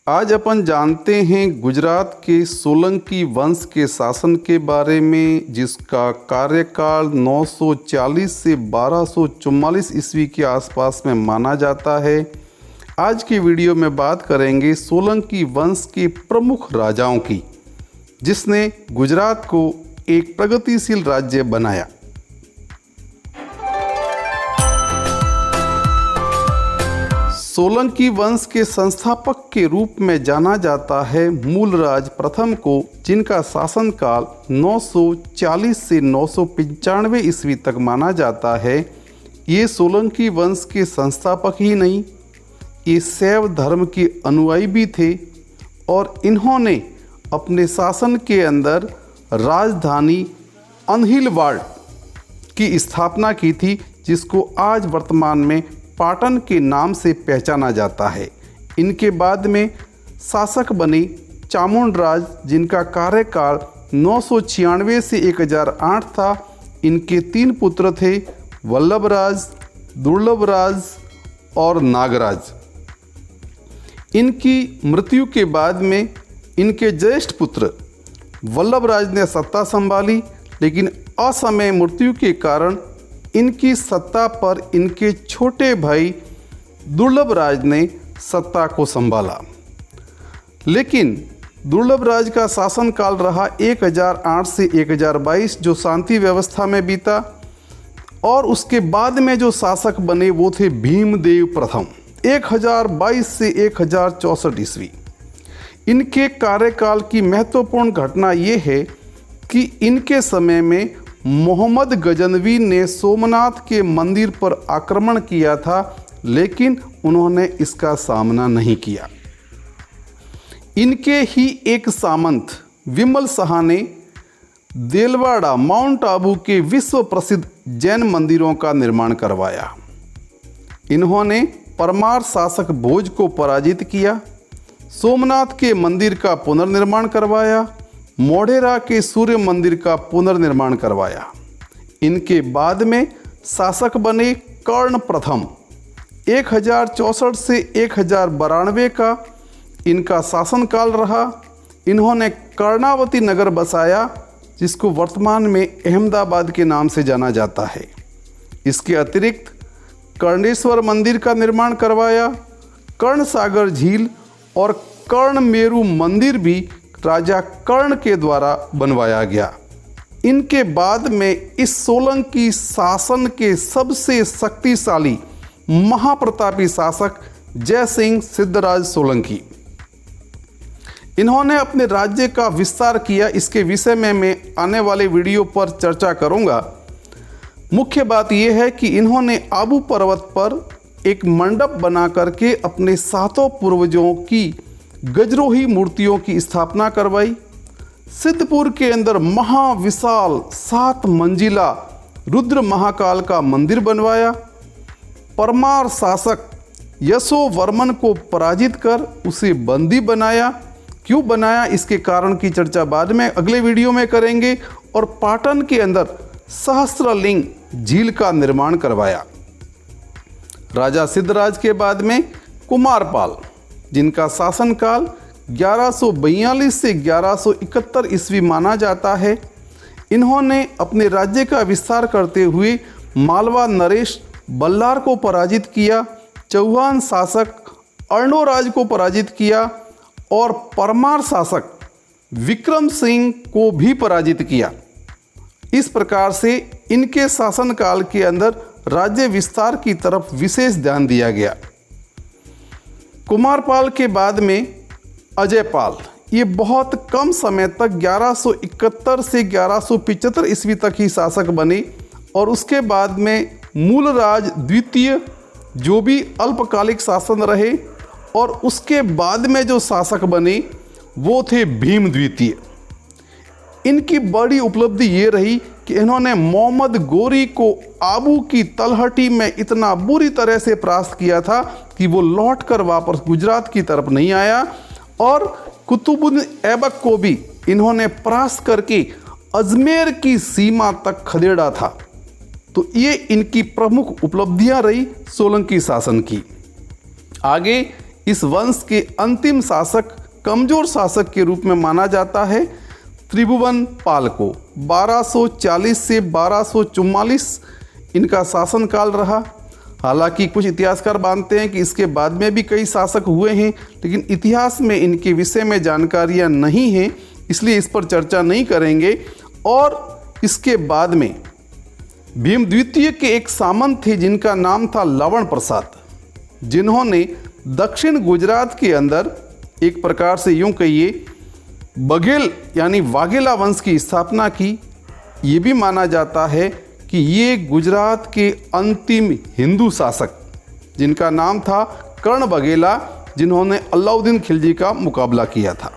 आज अपन जानते हैं गुजरात के सोलंकी वंश के शासन के बारे में, जिसका कार्यकाल 940 से 1244 ईस्वी के आसपास में माना जाता है। आज की वीडियो में बात करेंगे सोलंकी वंश के प्रमुख राजाओं की, जिसने गुजरात को एक प्रगतिशील राज्य बनाया। सोलंकी वंश के संस्थापक के रूप में जाना जाता है मूलराज प्रथम को, जिनका शासनकाल 940 से 995 ईस्वी तक माना जाता है। ये सोलंकी वंश के संस्थापक ही नहीं, ये शैव धर्म के अनुयायी भी थे और इन्होंने अपने शासन के अंदर राजधानी अनहिलवाड़ की स्थापना की थी, जिसको आज वर्तमान में पाटन के नाम से पहचाना जाता है। इनके बाद में शासक बने चामुंडराज, जिनका कार्यकाल 996 से 1008 था। इनके 3 पुत्र थे, वल्लभराज, दुर्लभराज और नागराज। इनकी मृत्यु के बाद में इनके ज्येष्ठ पुत्र वल्लभराज ने सत्ता संभाली, लेकिन असमय मृत्यु के कारण इनकी सत्ता पर इनके छोटे भाई दुर्लभराज ने सत्ता को संभाला। लेकिन दुर्लभराज का शासनकाल रहा 1008 से 1022, जो शांति व्यवस्था में बीता। और उसके बाद में जो शासक बने वो थे भीमदेव प्रथम, 1022 से 1064 ईस्वी। इनके कार्यकाल की महत्वपूर्ण घटना ये है कि इनके समय में मोहम्मद गजनवी ने सोमनाथ के मंदिर पर आक्रमण किया था, लेकिन उन्होंने इसका सामना नहीं किया। इनके ही एक सामंत विमल शाह ने देलवाड़ा माउंट आबू के विश्व प्रसिद्ध जैन मंदिरों का निर्माण करवाया। इन्होंने परमार शासक भोज को पराजित किया, सोमनाथ के मंदिर का पुनर्निर्माण करवाया, मोढेरा के सूर्य मंदिर का पुनर्निर्माण करवाया। इनके बाद में शासक बने कर्ण प्रथम, 1064 से 1092 का इनका शासनकाल रहा। इन्होंने कर्णावती नगर बसाया, जिसको वर्तमान में अहमदाबाद के नाम से जाना जाता है। इसके अतिरिक्त कर्णेश्वर मंदिर का निर्माण करवाया। कर्ण सागर झील और कर्ण मेरू मंदिर भी राजा कर्ण के द्वारा बनवाया गया। इनके बाद में इस सोलंकी शासन के सबसे शक्तिशाली महाप्रतापी शासक जय सिंह सिद्धराज सोलंकी, इन्होंने अपने राज्य का विस्तार किया। इसके विषय में मैं आने वाले वीडियो पर चर्चा करूंगा। मुख्य बात यह है कि इन्होंने आबू पर्वत पर एक मंडप बना करके अपने 7 पूर्वजों की गजरोही मूर्तियों की स्थापना करवाई। सिद्धपुर के अंदर महाविशाल 7 मंजिला रुद्र महाकाल का मंदिर बनवाया। परमार शासक यशोवर्मन को पराजित कर उसे बंदी बनाया। क्यों बनाया, इसके कारण की चर्चा बाद में अगले वीडियो में करेंगे। और पाटन के अंदर सहस्त्रलिंग झील का निर्माण करवाया। राजा सिद्धराज के बाद में कुमारपाल, जिनका शासनकाल 1142 से 1171 ईस्वी माना जाता है। इन्होंने अपने राज्य का विस्तार करते हुए मालवा नरेश बल्लार को पराजित किया, चौहान शासक अर्णोराज को पराजित किया और परमार शासक विक्रम सिंह को भी पराजित किया। इस प्रकार से इनके शासनकाल के अंदर राज्य विस्तार की तरफ विशेष ध्यान दिया गया। कुमारपाल के बाद में अजयपाल, ये बहुत कम समय तक 1171 से 1175 ईस्वी तक ही शासक बने। और उसके बाद में मूलराज द्वितीय, जो भी अल्पकालिक शासन रहे। और उसके बाद में जो शासक बने वो थे भीम द्वितीय। इनकी बड़ी उपलब्धि ये रही कि इन्होंने मोहम्मद गोरी को आबू की तलहटी में इतना बुरी तरह से परास्त किया था कि वो लौटकर वापस गुजरात की तरफ नहीं आया। और कुतुबुद्दीन ऐबक को भी इन्होंने परास्त करके अजमेर की सीमा तक खदेड़ा था। तो ये इनकी प्रमुख उपलब्धियां रही सोलंकी शासन की। आगे इस वंश के अंतिम शासक, कमजोर शासक के रूप में माना जाता है त्रिभुवन पाल को। 1240 से 1244 इनका शासनकाल रहा। हालांकि कुछ इतिहासकार मानते हैं कि इसके बाद में भी कई शासक हुए हैं, लेकिन इतिहास में इनके विषय में जानकारियां नहीं हैं, इसलिए इस पर चर्चा नहीं करेंगे। और इसके बाद में भीम द्वितीय के एक सामंत थे जिनका नाम था लवण प्रसाद, जिन्होंने दक्षिण गुजरात के अंदर एक प्रकार से यूं कहिए बघेल यानी वाघेला वंश की स्थापना की। ये भी माना जाता है कि ये गुजरात के अंतिम हिंदू शासक, जिनका नाम था कर्ण बघेला, जिन्होंने अलाउद्दीन खिलजी का मुकाबला किया था।